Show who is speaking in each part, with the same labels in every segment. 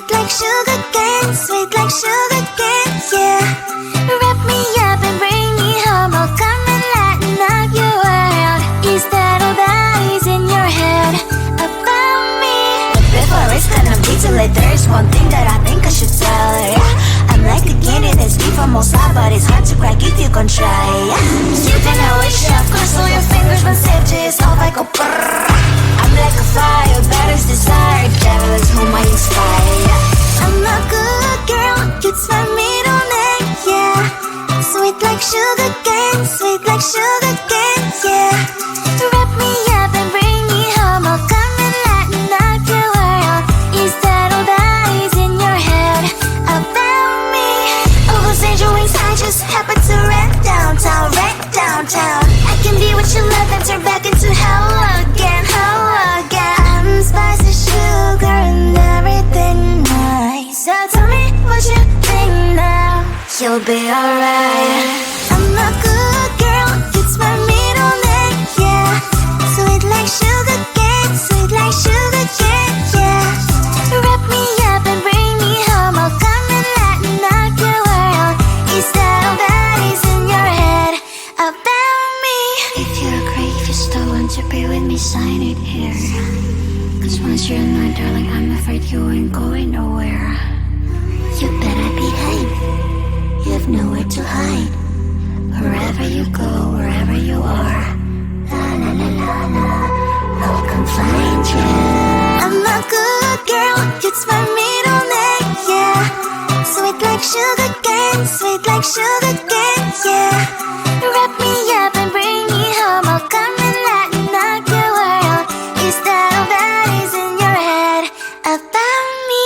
Speaker 1: Sweet like sugar cane, sweet like sugar cane, yeah. Wrap me up and bring me home, I'll come and lighten up your world. Is that all that is in your head about me? But before it's gonna be too late, there's one thing that I think I should tell, yeah. I'm like a candy that's deep from most high, but it's hard to crack if you can try, yeah. You can always shove, cross all your fingers when safety is off, I go brrrr. I'm like a fire, batter's desire, devil is whom I inspire. I'm a good girl, it's my middle name, yeah. Sweet like sugar cane, sweet like sugar cane, yeah. Wrap me up and bring me home, I'll come and lighten up your world. Is that all that is in your head about me? Overstand your wings, I just happen to rent downtown, I can be what you love and turn back into hell again, I'm spicy sugar and everything nice. So tell me what you think now, you'll be alright. I'm a good girl, it's my middle name, yeah. Sweet like sugar cane, sweet like sugar cane, yeah. Wrap me up and bring me home, I'll come and lighten up your world. Is that all that is in your head about me? If you're great, if you still want to be with me, sign it here. Cause once you're not, darling, I'm afraid you ain't going nowhere. You better behave, you have nowhere to hide. Wherever you go, wherever you are, la la la la la, I'll come find you. I'm a good girl, it's my middle name, yeah. Sweet like sugar cane, sweet like sugar cane, yeah. Wrap me up and bring me home, I'll come and lighten up your world. Is that all that is in your head about me?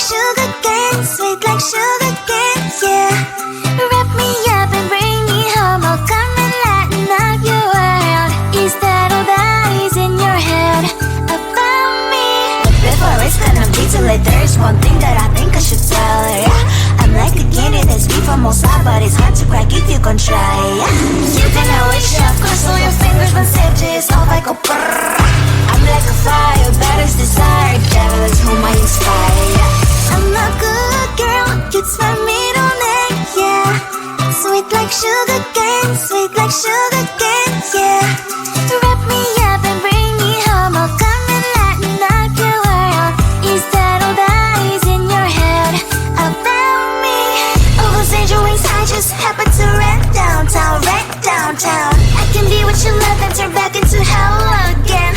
Speaker 1: like sugar cane, sweet like sugar cane, yeah. Wrap me up and bring me home, I'll come and lighten up your world. Is that all that is in your head about me? But before it's gonna be too late, there's one thing that I think I should tell her, yeah. I'm like a candy that's sweet from outside, but it's hard to crack if you can try, yeah. You think I wish you cross all your fingers when safety is off, I go brrrr. I'm like a fire, batters desire, devil is whom I inspire, yeah. I'm a good girl, it's my middle name, yeah. Sweet like sugar cane, sweet like sugar cane, yeah. Wrap me up and bring me home, I'll come and lighten up your world. Is that all that is in your head about me? Those angel wings I just happen to rent downtown, I can be what you love and turn back into hell again,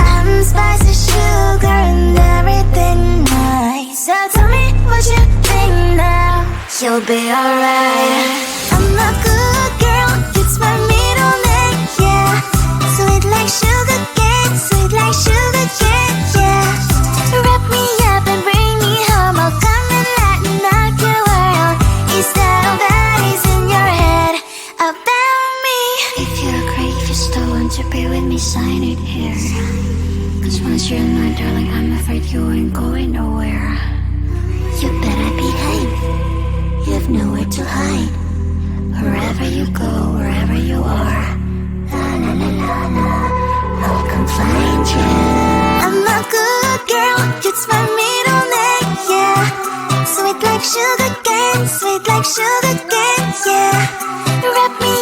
Speaker 1: I'm spicy sugar and everything nice. So tell me what you think now, you'll be alright. I'm a good girl, it's my middle name, yeah. Sweet like sugar cane, sweet like sugar cane, yeah. Wrap me up and bring me home, I'll come and lighten up your world. Is that all that is in your head about me? If you're great, if you still want to be with me, sign it here. Cause once you're in my darling, I'm afraid you ain't going nowhere. You better behave, you have nowhere to hide. Wherever you go, wherever you are, la la la la la, I'll come find you. I'm a good girl, it's my middle name, yeah. Sweet like sugar cane, sweet like sugar cane, yeah. Wrap me